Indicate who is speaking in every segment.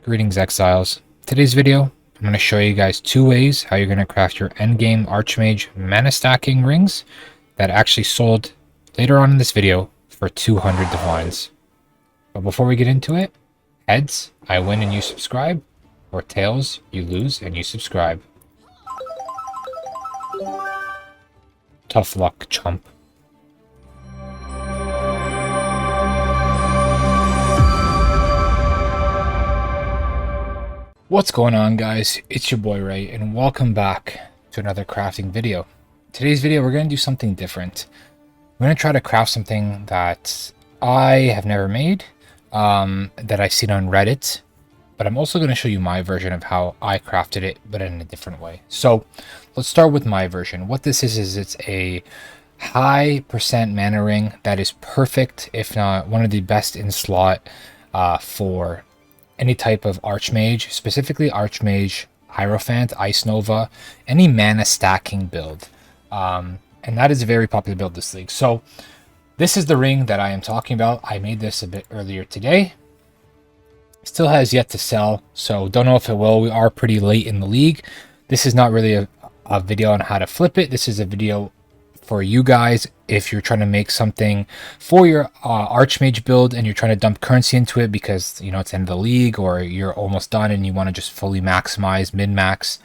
Speaker 1: Greetings, Exiles. Today's video, I'm going to show you guys two ways how you're going to craft your endgame Archmage mana stacking rings that actually sold later on in this video for 200 divines. But before we get into it, heads, I win and you subscribe, or tails, you lose and you subscribe. Tough luck, chump. What's going on, guys? It's your boy Ray and welcome back to another crafting video. Today's video we're going to do something different. We're going to try to craft something that I have never made, that I've seen on Reddit, but I'm also going to show you my version of how I crafted it, but in a different way. So let's start with my version. What this is it's a high percent mana ring that is perfect, if not one of the best in slot for any type of Archmage, specifically Archmage, Hierophant, Ice Nova, any mana stacking build. And that is a very popular build this league. So this is the ring that I am talking about. I made this a bit earlier today. Still has yet to sell, so don't know if it will. We are pretty late in the league. This is not really a video on how to flip it. This is a video for you guys if you're trying to make something for your Archmage build and you're trying to dump currency into it because, you know, it's end of the league or you're almost done and you want to just fully maximize, min-max.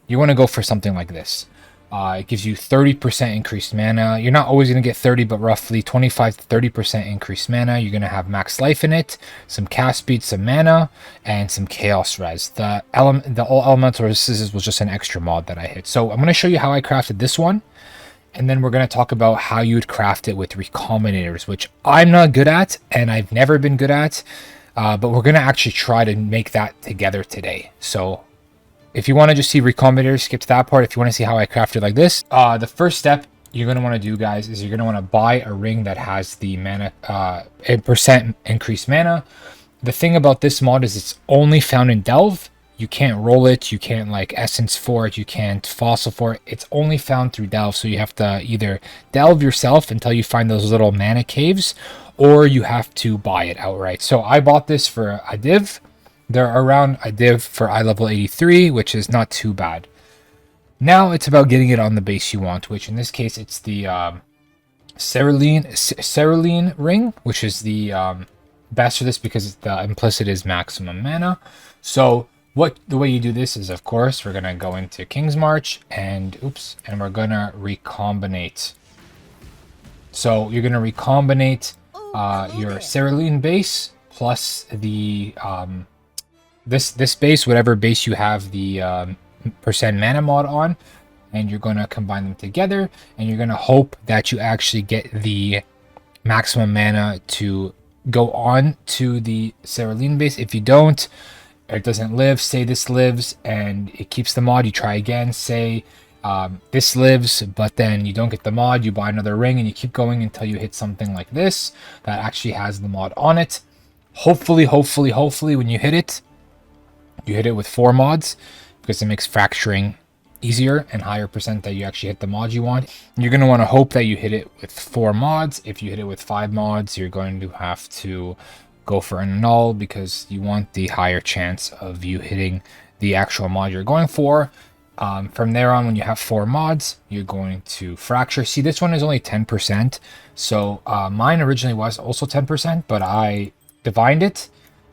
Speaker 1: You want to go for something like this. It gives you 30% increased mana. You're not always going to get 30, but roughly 25 to 30% increased mana. You're going to have max life in it, some cast speed, some mana, and some chaos res. The all elemental resistances was just an extra mod that I hit. So I'm going to show you how I crafted this one. And then we're going to talk about how you would craft it with recombinators, which I'm not good at and I've never been good at. But we're going to actually try to make that together today. So if you want to just see recombinators, skip to that part. If you want to see how I crafted like this, the first step you're going to want to do, guys, is you're going to want to buy a ring that has the mana, percent increased mana. The thing about this mod is it's only found in Delve. You can't roll it, you can't like essence for it, you can't fossil for it. It's only found through Delve, so you have to either delve yourself until you find those little mana caves, or you have to buy it outright. So I bought this for a div. They're around a div for eye level 83, which is not too bad. Now it's about getting it on the base you want, which in this case it's the Cerulean ring, which is the best for this because the implicit is maximum mana. So the way you do this is, of course, we're gonna go into King's March and we're gonna recombinate. So you're gonna recombinate your Cerulean base plus the this base, whatever base you have the percent mana mod on, and you're gonna combine them together, and you're gonna hope that you actually get the maximum mana to go on to the Cerulean base. If you don't, it doesn't live, say this lives and it keeps the mod, you try again, say this lives, but then you don't get the mod, you buy another ring, and you keep going until you hit something like this that actually has the mod on it. Hopefully when you hit it with 4 mods, because it makes fracturing easier and higher percent that you actually hit the mod you want. You're going to want to hope that you hit it with 4 mods. If you hit it with 5 mods, you're going to have to go for an Anul because you want the higher chance of you hitting the actual mod you're going for. From there on, when you have 4 mods, you're going to fracture. See, this one is only 10%. So mine originally was also 10%, but I divined it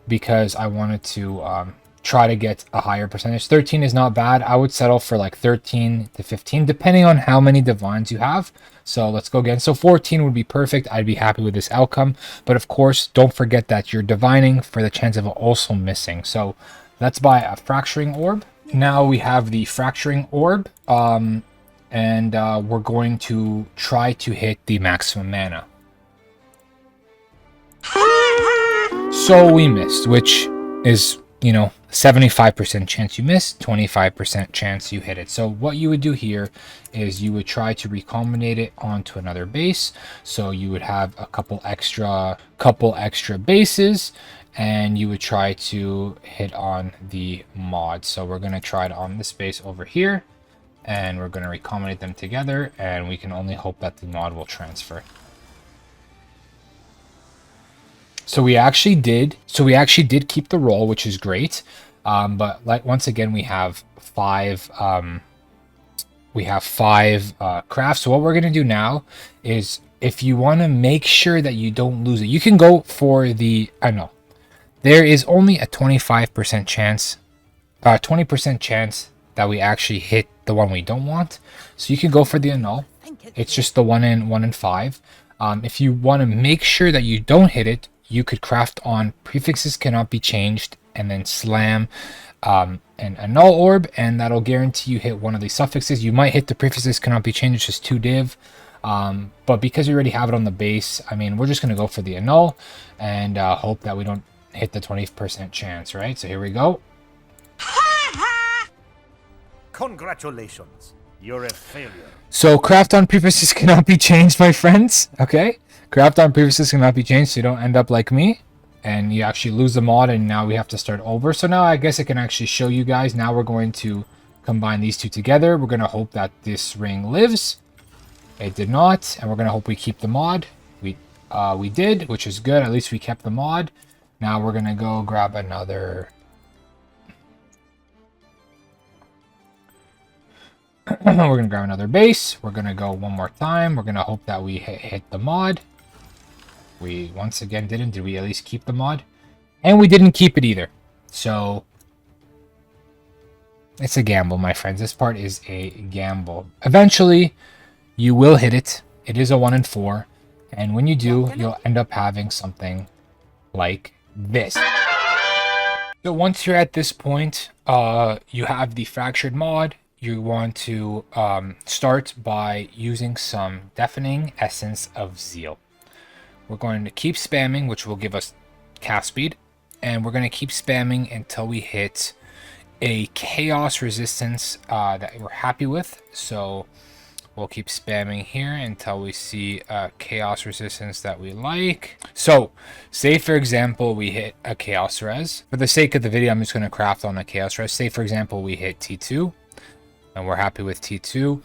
Speaker 1: because I wanted to try to get a higher percentage. 13 is not bad. I would settle for like 13 to 15, depending on how many divines you have. So let's go again. So 14 would be perfect. I'd be happy with this outcome. But of course, don't forget that you're divining for the chance of also missing. So let's buy a fracturing orb. Now we have the fracturing orb. And we're going to try to hit the maximum mana. So we missed, which is, you know, 75% chance you miss, 25% chance you hit it. So what you would do here is you would try to recombinate it onto another base. So you would have a couple extra bases, and you would try to hit on the mod. So we're going to try it on this base over here, and we're going to recombinate them together, and we can only hope that the mod will transfer. So we actually did. So we actually did keep the roll, which is great. But like once again, we have five. We have five crafts. So what we're gonna do now is, if you want to make sure that you don't lose it, you can go for the. I know there is only a 25% chance, 20% chance that we actually hit the one we don't want. So you can go for the Anul. It's just the 1 in 5. If you want to make sure that you don't hit it, you could craft on prefixes cannot be changed and then slam an Anul orb, and that'll guarantee you hit one of these suffixes. You might hit the prefixes cannot be changed, it's just 2 div. But because we already have it on the base, I mean, we're just going to go for the Anul and hope that we don't hit the 20% chance, right? So here we go.
Speaker 2: Congratulations, you're a failure.
Speaker 1: So craft on prefixes cannot be changed, my friends. Okay, craft on prefixes cannot be changed, so you don't end up like me and you actually lose the mod, and now we have to start over. So now I guess I can actually show you guys. Now we're going to combine these two together. We're going to hope that this ring lives. It did not, and we're going to hope we keep the mod. We did, which is good. At least we kept the mod. Now we're going to go grab another. We're going to grab another base. We're going to go one more time. We're going to hope that we hit the mod. We once again didn't. Did we at least keep the mod? And we didn't keep it either. So it's a gamble, my friends. This part is a gamble. Eventually, you will hit it. It is a 1 in 4. And when you do, you'll end up having something like this. So once you're at this point, you have the fractured mod. You want to start by using some deafening essence of zeal. We're going to keep spamming, which will give us cast speed, and we're going to keep spamming until we hit a chaos resistance that we're happy with. So we'll keep spamming here until we see a chaos resistance that we like. So say for example we hit a chaos res. For the sake of the video, I'm just going to craft on a chaos res. Say for example we hit T2 and we're happy with T2.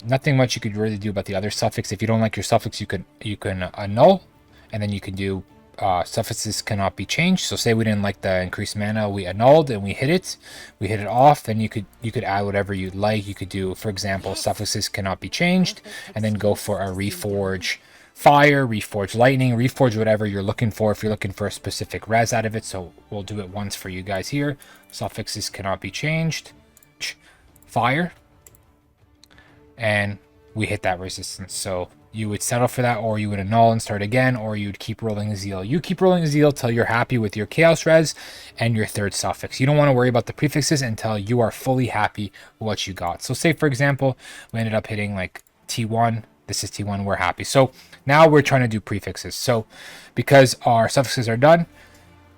Speaker 1: Nothing much you could really do about the other suffix. If you don't like your suffix, you can annul, and then you can do suffixes cannot be changed. So say we didn't like the increased mana, we annulled and we hit it off. Then you could add whatever you'd like. You could do, for example, suffixes cannot be changed, and then go for a reforge fire, reforge lightning, reforge whatever you're looking for. If you're looking for a specific res out of it, so we'll do it once for you guys here. Suffixes cannot be changed. Fire, and we hit that resistance. So you would settle for that, or you would annul and start again, or you'd keep rolling the zeal. You keep rolling the zeal till you're happy with your chaos res and your third suffix. You don't want to worry about the prefixes until you are fully happy with what you got. So say for example we ended up hitting like T1. This is T1, we're happy. So now we're trying to do prefixes. So because our suffixes are done,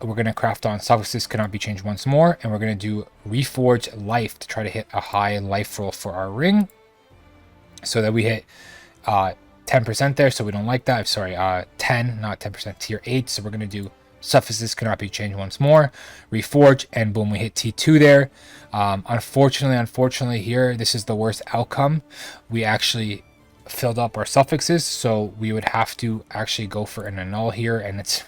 Speaker 1: we're going to craft on suffixes cannot be changed once more, and we're going to do reforge life to try to hit a high life roll for our ring, so that we hit 10% there. So we don't like that. Sorry, 10, not 10%, tier 8. So we're going to do suffixes cannot be changed once more, reforge, and boom, we hit T2 there. Unfortunately here, this is the worst outcome. We actually filled up our suffixes, so we would have to actually go for an annul here, and it's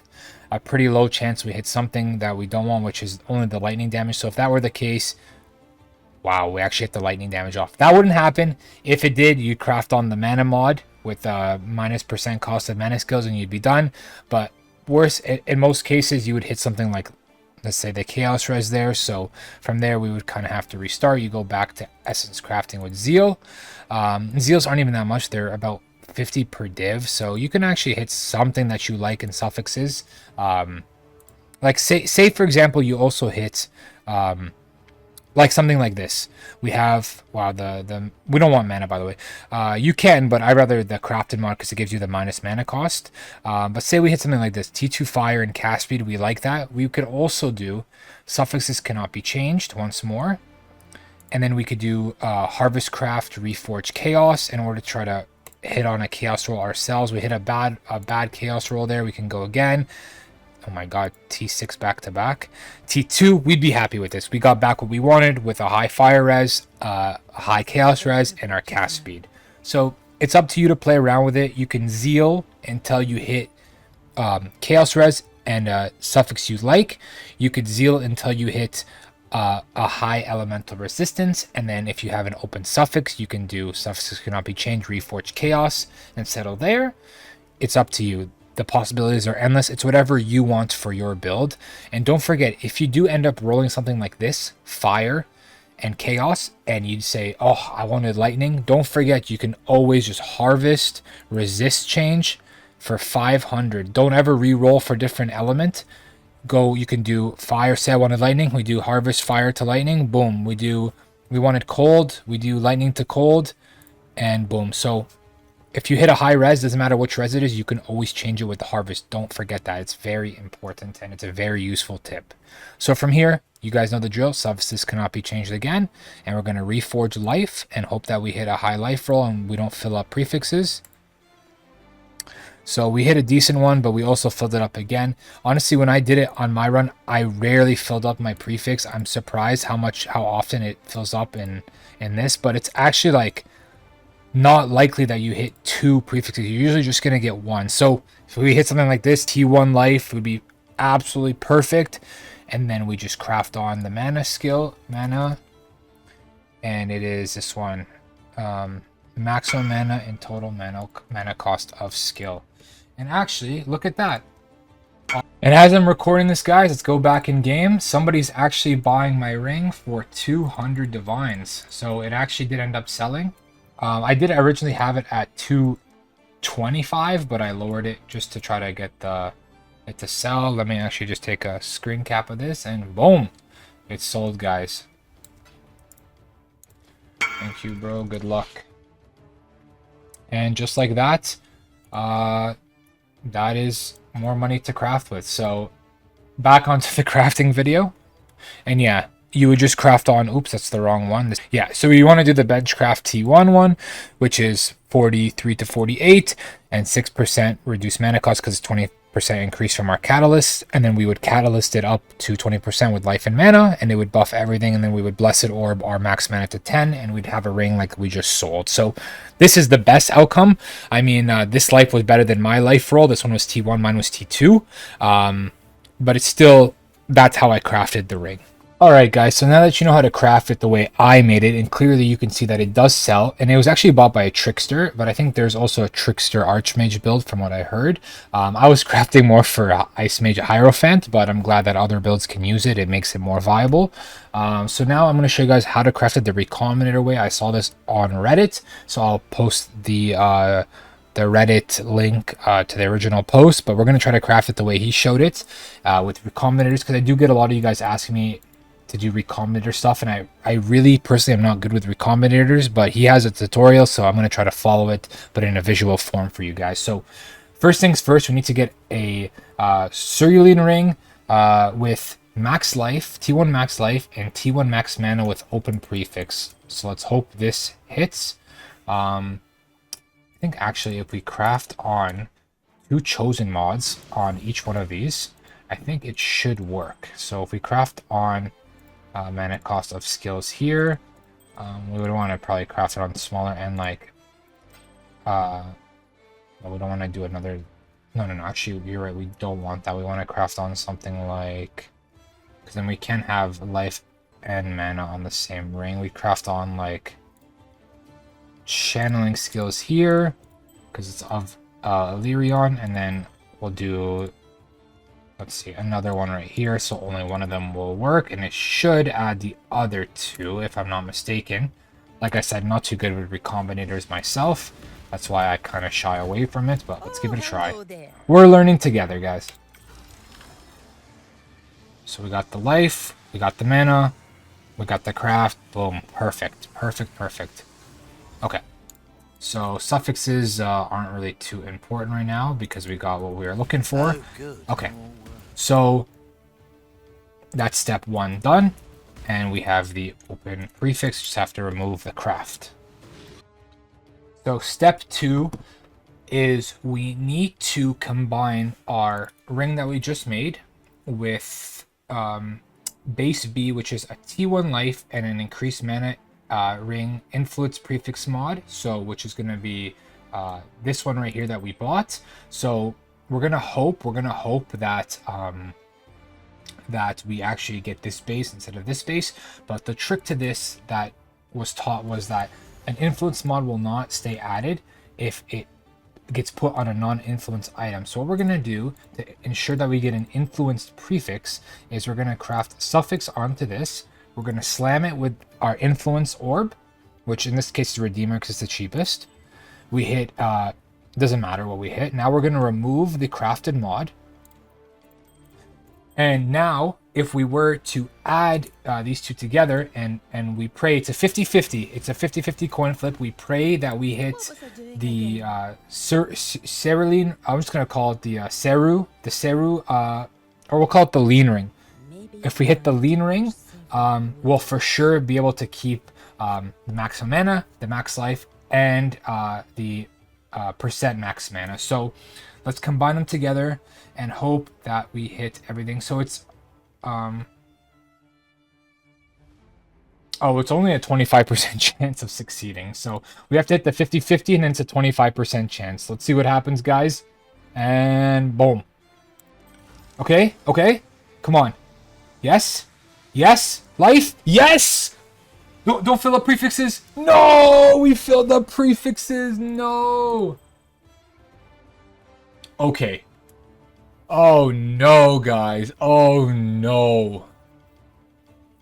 Speaker 1: a pretty low chance we hit something that we don't want, which is only the lightning damage. So if that were the case, wow, we actually hit the lightning damage off. That wouldn't happen. If it did, you'd craft on the mana mod with -% cost of mana skills and you'd be done. But worse, in most cases, you would hit something like, let's say, the chaos res there. So from there, we would kind of have to restart. You go back to essence crafting with zeal. Zeals aren't even that much. They're about 50 per div, so you can actually hit something that you like in suffixes. Like say for example you also hit like something like this. We have, wow, the we don't want mana, by the way. You can, but I'd rather the crafted mod because it gives you the minus mana cost. But say we hit something like this, T2 fire and cast speed, we like that. We could also do suffixes cannot be changed once more, and then we could do harvest craft reforge chaos in order to try to hit on a chaos roll ourselves. We hit a bad chaos roll there. We can go again. Oh my god, T6 back to back. T2, we'd be happy with this. We got back what we wanted with a high fire res, a high chaos res, and our cast speed. So it's up to you to play around with it. You can zeal until you hit chaos res and a suffix you like. You could zeal until you hit a high elemental resistance, and then if you have an open suffix, you can do suffixes cannot be changed, reforge chaos, and settle there. It's up to you. The possibilities are endless. It's whatever you want for your build. And don't forget, if you do end up rolling something like this, fire and chaos, and you say, oh, I wanted lightning, don't forget you can always just harvest resist change for 500. Don't ever re-roll for different element. Go, you can do fire, say I wanted lightning, we do harvest fire to lightning, boom. We wanted cold, we do lightning to cold, and boom. So if you hit a high res, doesn't matter which res it is, you can always change it with the harvest. Don't forget that. It's very important, and it's a very useful tip. So from here, you guys know the drill. Suffixes cannot be changed again, and we're going to reforge life and hope that we hit a high life roll and we don't fill up prefixes. So we hit a decent one, but we also filled it up again. Honestly, when I did it on my run, I rarely filled up my prefix. I'm surprised how often it fills up in this, but it's actually like not likely that you hit 2 prefixes. You're usually just going to get 1. So if we hit something like this, T1 life would be absolutely perfect. And then we just craft on the mana skill, and it is this one, maximum mana and total mana cost of skill. And actually, look at that. And as I'm recording this, guys, let's go back in game. Somebody's actually buying my ring for 200 divines. So it actually did end up selling. I did originally have it at 225, but I lowered it just to try to get it to sell. Let me actually just take a screen cap of this, and boom, it's sold, guys. Thank you, bro. Good luck. And just like that, that is more money to craft with. So back onto the crafting video, and yeah, you would just craft on, oops, that's the wrong one. Yeah, so you want to do the benchcraft T1 one, which is 43 to 48 and 6% reduced mana cost because it's 20% increase from our catalyst, and then we would catalyst it up to 20% with life and mana, and it would buff everything, and then we would blessed orb our max mana to 10, and we'd have a ring like we just sold. So this is the best outcome. I mean, this life was better than my life roll. This one was T1, mine was T2, but it's still, that's how I crafted the ring. Alright guys, so now that you know how to craft it the way I made it, and clearly you can see that it does sell, and it was actually bought by a trickster, but I think there's also a trickster Archmage build from what I heard. I was crafting more for Ice Mage Hierophant, but I'm glad that other builds can use it. It makes it more viable. So now I'm going to show you guys how to craft it the recombinator way. I saw this on Reddit, so I'll post the Reddit link to the original post, but we're going to try to craft it the way he showed it with recombinators, because I do get a lot of you guys asking me to do recombinator stuff, and I really personally am not good with recombinators, but he has a tutorial, so I'm going to try to follow it, but in a visual form for you guys. So first things first, we need to get a Cerulean ring with max life, T1 max life, and T1 max mana with open prefix. So let's hope this hits. I think actually if we craft on 2 chosen mods on each one of these, I think it should work. So if we craft on mana cost of skills here, we would want to probably craft it on smaller and like we don't want to do another, no, actually you're right, we don't want that. We want to craft on something like, because then we can have life and mana on the same ring. We craft on like channeling skills here because it's of Illyrion, and then we'll do, let's see, another one right here, so only one of them will work, and it should add the other 2 if I'm not mistaken. Like I said, not too good with recombinators myself, that's why I kind of shy away from it, but let's give it a try. We're learning together, guys. So we got the life, we got the mana, we got the craft, boom, perfect. Okay, so suffixes aren't really too important right now because we got what we were looking for. Okay, so that's step 1 done, and we have the open prefix. Just have to remove the craft. So step 2 is we need to combine our ring that we just made with base B, which is a T1 life and an increased mana ring influence prefix mod, so which is going to be this one right here that we bought. So we're gonna hope that that we actually get this base instead of this base. But the trick to this that was taught was that an influence mod will not stay added if it gets put on a non-influence item. So what we're going to do to ensure that we get an influenced prefix is we're going to craft a suffix onto this. We're going to slam it with our influence orb, which in this case is Redeemer because it's the cheapest. We hit, doesn't matter what we hit. Now we're going to remove the crafted mod. And now, if we were to add these two together and we pray, it's a 50-50. It's a 50-50 coin flip. We pray that we hit the Cerulean. I'm just going to call it the Ceru, or we'll call it the Lean Ring. If we hit the Lean Ring, we'll for sure be able to keep the max mana, the max life, and the percent max mana. So let's combine them together and hope that we hit everything. So it's oh, it's only a 25% chance of succeeding. So we have to hit the 50-50 and then it's a 25% chance. Let's see what happens, guys. And boom. Okay, okay. Come on. Yes. Yes. Life. Yes. Don't fill up prefixes. No, we filled up prefixes. No. Okay. Oh no, guys. Oh no.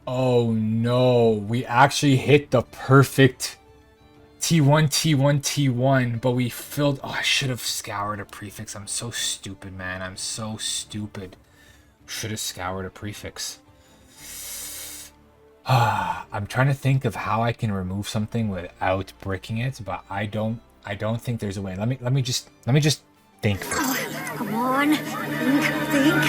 Speaker 1: Oh no. We actually hit the perfect T1, T1, T1, but we filled... Oh, I should have scoured a prefix. I'm so stupid, man. I'm so stupid. Should have scoured a prefix. I'm trying to think of how I can remove something without bricking it, but I don't think there's a way. Let me just think.
Speaker 2: Come on, think.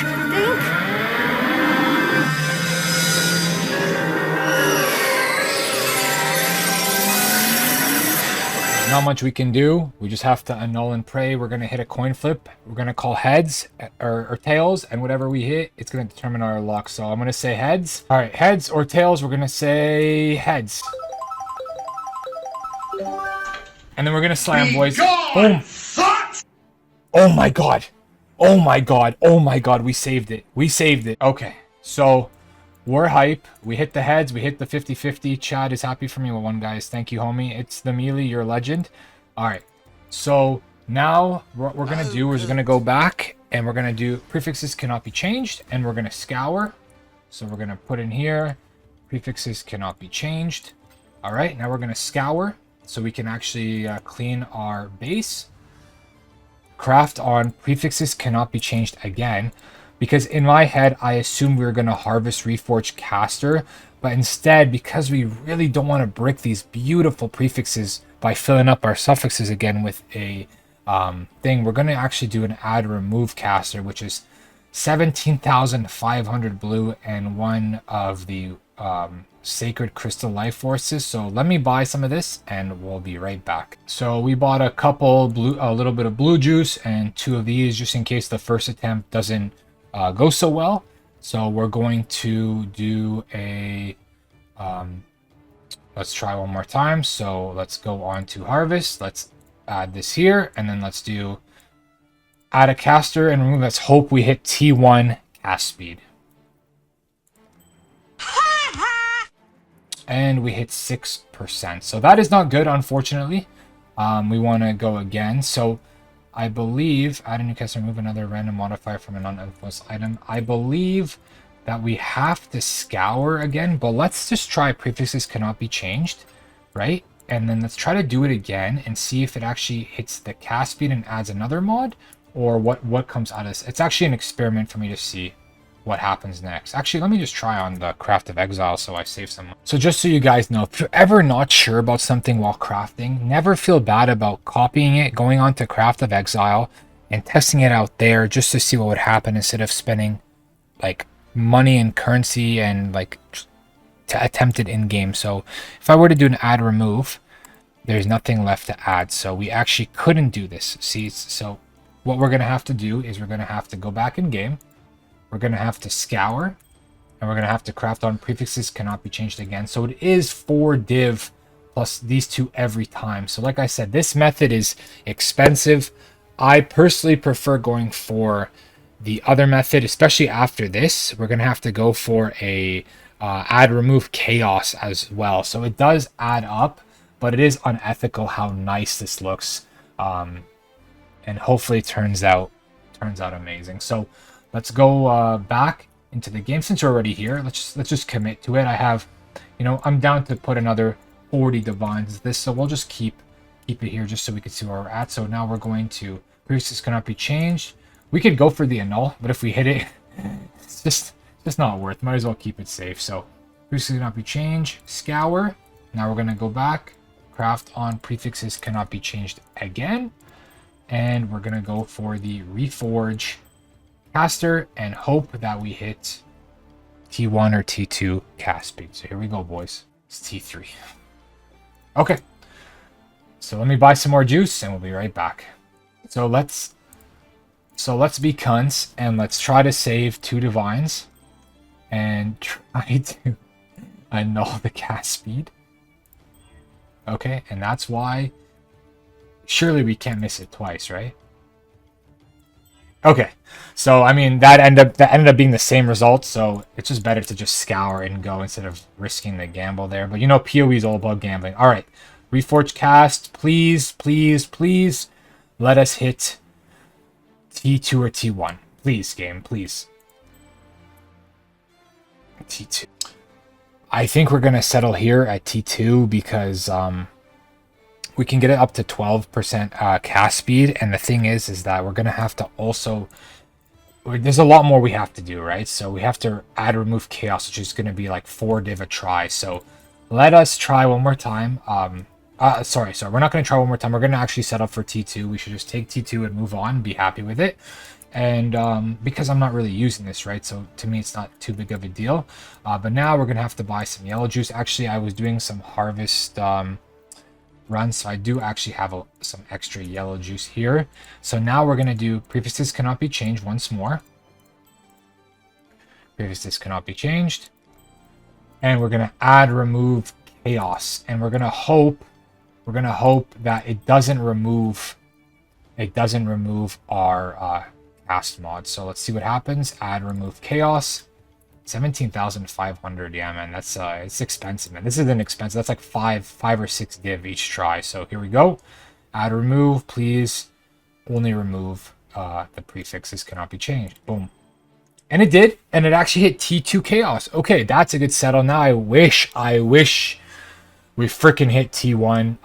Speaker 1: Not much we can do. We just have to annul and pray. We're gonna hit a coin flip. We're gonna call heads or tails, and whatever we hit, it's gonna determine our luck. So I'm gonna say heads. All right, heads or tails. We're gonna say heads. And then we're gonna slam, boys. Boom. Oh my god. Oh my god. Oh my god. We saved it. We saved it. Okay. So we're hype. We hit the heads. We hit the 50-50. Chad is happy for me with one, guys. Thank you, homie. It's the melee. You're a legend. All right. So now what we're going to do is we're going to go back and we're going to do prefixes cannot be changed. And we're going to scour. So we're going to put in here prefixes cannot be changed. All right. Now we're going to scour so we can actually clean our base. Craft on prefixes cannot be changed again. Because in my head, I assumed we were going to harvest Reforged Caster. But instead, because we really don't want to brick these beautiful prefixes by filling up our suffixes again with a thing, we're going to actually do an add remove caster, which is 17,500 blue and one of the sacred crystal life forces. So let me buy some of this and we'll be right back. So we bought a little bit of blue juice and 2 of these just in case the first attempt doesn't go so well. So we're going to do a let's try one more time. So let's go on to harvest. Let's add this here and then let's do add a caster and remove. Let's hope we hit T1 cast speed. And we hit 6%. So that is not good, unfortunately. We want to go again. So I believe, add a new caster, remove another random modifier from a non-influence item. I believe that we have to scour again, but let's just try prefixes cannot be changed, right? And then let's try to do it again and see if it actually hits the cast speed and adds another mod, or what comes out of this. It's actually an experiment for me to see what happens next. Actually, let me just try on the Craft of Exile so I save some. So just so you guys know, if you're ever not sure about something while crafting, never feel bad about copying it, going on to Craft of Exile and testing it out there just to see what would happen instead of spending like money and currency and like to attempt it in game. So if I were to do an add remove, there's nothing left to add. So we actually couldn't do this. See, so what we're going to have to do is we're going to have to go back in game. We're going to have to scour, and we're going to have to craft on prefixes cannot be changed again. So it is 4 div plus these 2 every time. So like I said, this method is expensive. I personally prefer going for the other method, especially after this. We're going to have to go for a add remove chaos as well. So it does add up, but it is unethical how nice this looks. And hopefully it turns out amazing. So let's go back into the game. Since you're already here, let's just commit to it. I have, you know, I'm down to put another 40 divines this, so we'll just keep it here just so we can see where we're at. So now we're going to prefixes cannot be changed. We could go for the Anul, but if we hit it, it's just not worth. Might as well keep it safe. So prefixes cannot be changed. Scour. Now we're gonna go back. Craft on prefixes cannot be changed again, and we're gonna go for the reforge caster and hope that we hit T1 or T2 cast speed. So here we go, boys. It's T3. Okay. So let me buy some more juice and we'll be right back. So let's be cunts and let's try to save 2 divines and try to annul the cast speed. Okay, and that's why surely we can't miss it twice, right? Okay, so I mean that ended up being the same result, so it's just better to just scour and go instead of risking the gamble there. But you know, PoE is all about gambling. All right, reforge cast, please, please, please, let us hit T2 or T1, please, game, please. T2. I think we're gonna settle here at T2 because we can get it up to 12% cast speed, and the thing is that we're gonna have to also, there's a lot more we have to do, right? So we have to add remove chaos, which is gonna be like 4 div a try. So let us try one more time. Sorry, we're not gonna try one more time. We're gonna actually set up for T2. We should just take T2 and move on, be happy with it. And because I'm not really using this, right? So to me, it's not too big of a deal. But now we're gonna have to buy some yellow juice. Actually, I was doing some harvest run, so I do actually have some extra yellow juice here. So now we're going to do prefixes cannot be changed once more. Prefixes cannot be changed, and we're going to add remove chaos, and we're going to hope that it doesn't remove our cast mod. So let's see what happens. Add remove chaos. 17,500. Yeah, man, that's it's expensive, man. This is an expensive. That's like five or 6 div each try. So here we go. Add remove, please. Only remove the prefixes cannot be changed. Boom. And it did, and it actually hit T2 chaos. Okay, that's a good settle. Now I wish we freaking hit T1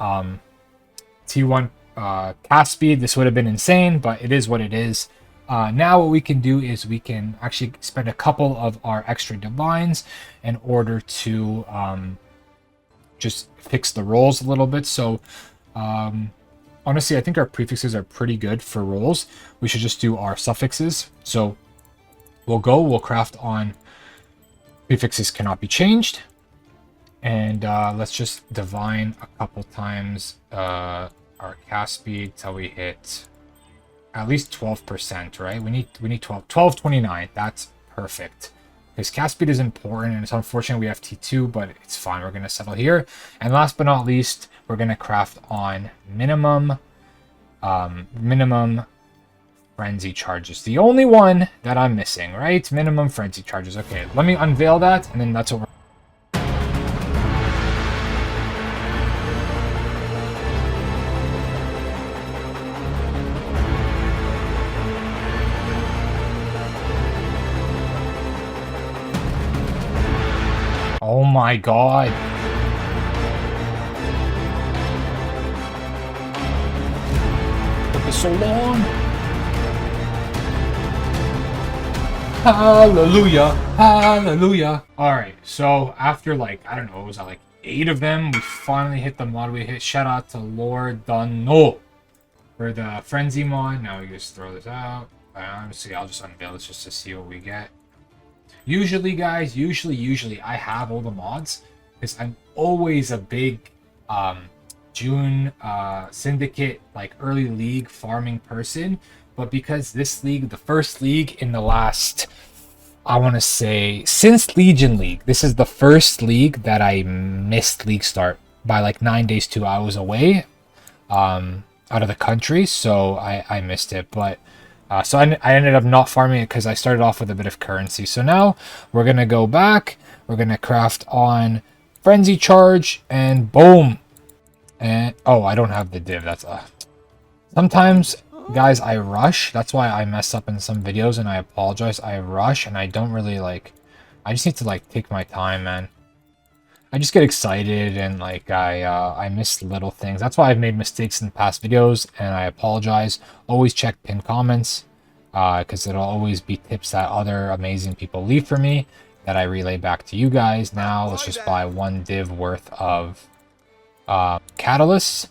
Speaker 1: cast speed. This would have been insane, but it is what it is. Now what we can do is we can actually spend a couple of our extra divines in order to just fix the rolls a little bit. So honestly, I think our prefixes are pretty good for rolls. We should just do our suffixes. So we'll craft on prefixes cannot be changed. And let's just divine a couple times our cast speed till we hit at least 12%, right? We need 1229. That's perfect. Because cast speed is important, and it's unfortunate we have T2, but it's fine. We're gonna settle here. And last but not least, we're gonna craft on minimum frenzy charges. The only one that I'm missing, right? Minimum frenzy charges. Okay, let me unveil that, and then that's what we're Oh my god. Took us so long. Hallelujah. Hallelujah. Alright, so after like, I don't know, was that like 8 of them? We finally hit the mod we hit. Shout out to Lord Dunno for the frenzy mod. Now we just throw this out. Honestly, I'll just unveil this just to see what we get. Usually, guys, usually I have all the mods because I'm always a big June Syndicate, like early league farming person. But because this league, the first league in the last, I want to say, since Legion League, this is the first league that I missed league start by like 9 days, 2 hours away. out of the country, so I missed it. But so I ended up not farming it because I started off with a bit of currency. So now we're gonna go back. We're gonna craft on frenzy charge, and boom. And oh, I don't have the div. That's sometimes, guys, I rush. That's why I mess up in some videos, and I apologize. I rush, and I don't really like. I just need to like take my time, man. I just get excited, and like I miss little things. That's why I've made mistakes in past videos, and I apologize. Always check pinned comments, because it'll always be tips that other amazing people leave for me that I relay back to you guys. Now let's just buy 1 div worth of catalysts,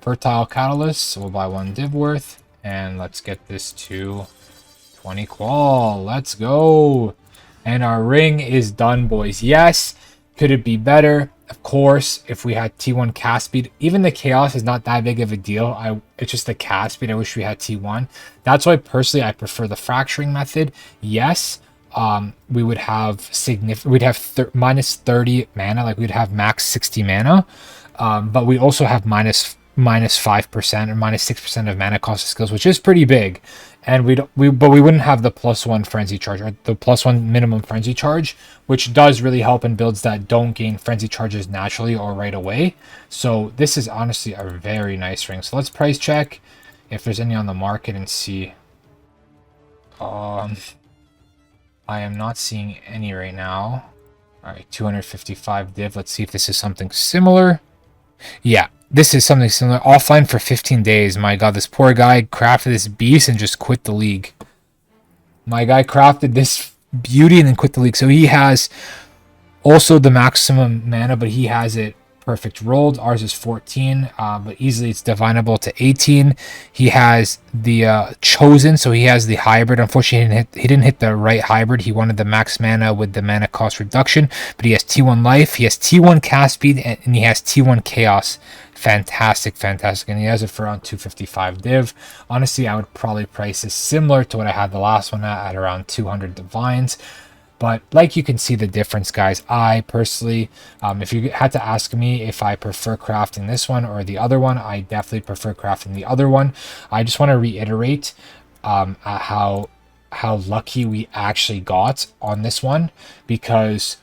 Speaker 1: fertile catalysts. So we'll buy 1 div worth, and let's get this to 20 qual. Let's go. And our ring is done, boys. Yes. Could it be better? Of course, if we had T1 cast speed. Even the chaos is not that big of a deal. It's just the cast speed. I wish we had T1. That's why personally I prefer the fracturing method. Yes, we would have we'd have minus 30 mana, like we'd have max 60 mana. But we also have minus 5% or minus 6% of mana cost of skills, which is pretty big. And but we wouldn't have the +1 frenzy charge, or the +1 minimum frenzy charge, which does really help in builds that don't gain frenzy charges naturally or right away. So this is honestly a very nice ring. So let's price check if there's any on the market and see. I am not seeing any right now. All right, 255 div. Let's see if this is something similar. Yeah, this is something similar. Offline for 15 days. My god, this poor guy crafted this beast and just quit the league. My guy crafted this beauty and then quit the league. So he has also the maximum mana, but he has it perfect rolled. Ours is 14, but easily it's divinable to 18. He has the chosen, so he has the hybrid. Unfortunately, he didn't hit the right hybrid. He wanted the max mana with the mana cost reduction, but he has T1 life, he has T1 cast speed, and he has T1 chaos. Fantastic, fantastic. And he has it for around 255 div. Honestly, I would probably price this similar to what I had the last one at around 200 divines. But like you can see the difference, guys. I personally, if you had to ask me if I prefer crafting this one or the other one, I definitely prefer crafting the other one. I just want to reiterate how lucky we actually got on this one, because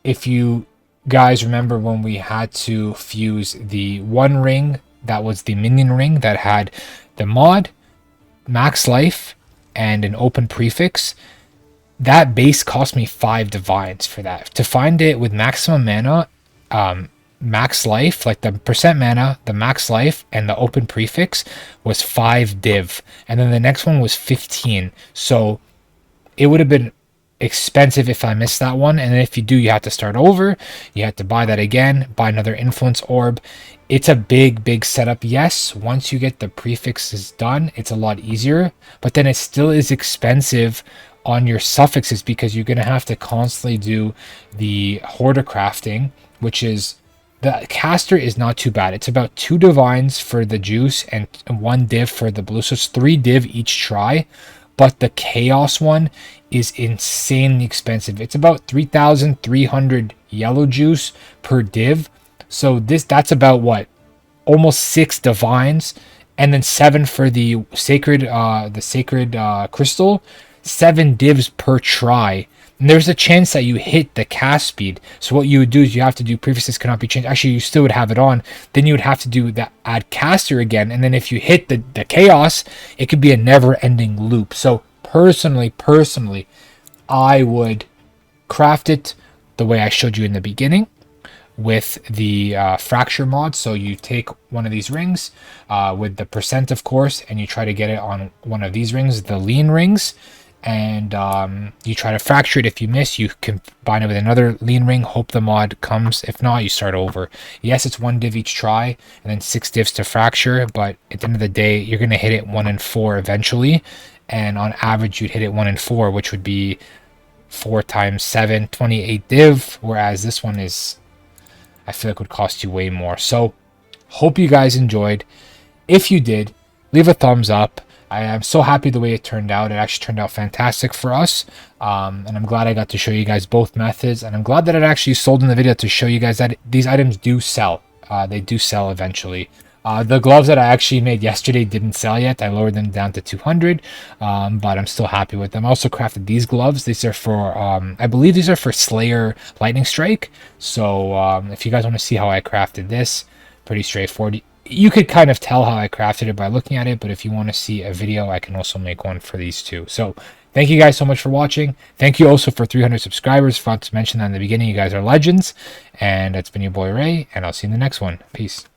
Speaker 1: if you guys remember when we had to fuse the one ring that was the minion ring that had the mod, max life, and an open prefix, that base cost me 5 divines for that. To find it with maximum mana, max life, like the percent mana, the max life, and the open prefix was 5 div. And then the next one was 15. So it would have been expensive if I missed that one. And then if you do, you have to start over. You have to buy that again, buy another influence orb. It's a big setup. Yes, once you get the prefixes done, it's a lot easier. But then it still is expensive on your suffixes, because you're going to have to constantly do the hoarder crafting, which is, the caster is not too bad. It's about 2 divines for the juice and 1 div for the blue, so it's 3 div each try. But the chaos one is insanely expensive. It's about 3,300 yellow juice per div. So that's about what, almost 6 divines, and then 7 for the sacred crystal. 7 divs per try, and there's a chance that you hit the cast speed. So what you would do is you have to do prefixes cannot be changed. Actually, you still would have it on. Then you would have to do the add caster again, and then if you hit the chaos, it could be a never-ending loop. So personally, I would craft it the way I showed you in the beginning, with the fracture mod. So you take one of these rings with the percent, of course, and you try to get it on one of these rings, the lean rings. And you try to fracture it. If you miss, you combine it with another lean ring, hope the mod comes. If not, you start over. Yes, it's 1 div each try, and then 6 divs to fracture, but at the end of the day, you're going to hit it 1 and 4 eventually, and on average, you'd hit it 1 and 4, which would be 4 times 7, 28 div, whereas this one is, I feel like, would cost you way more. So, hope you guys enjoyed. If you did, leave a thumbs up. I am so happy the way it turned out. It actually turned out fantastic for us. And I'm glad I got to show you guys both methods. And I'm glad that it actually sold in the video to show you guys that these items do sell. They do sell eventually. The gloves that I actually made yesterday didn't sell yet. I lowered them down to 200, but I'm still happy with them. I also crafted these gloves. These are for, I believe these are for Slayer Lightning Strike. So if you guys want to see how I crafted this, pretty straightforward. You could kind of tell how I crafted it by looking at it, but if you want to see a video, I can also make one for these two. So thank you guys so much for watching. Thank you also for 300 subscribers. Forgot to mention that in the beginning. You guys are legends. And that's been your boy Ray, and I'll see you in the next one. Peace.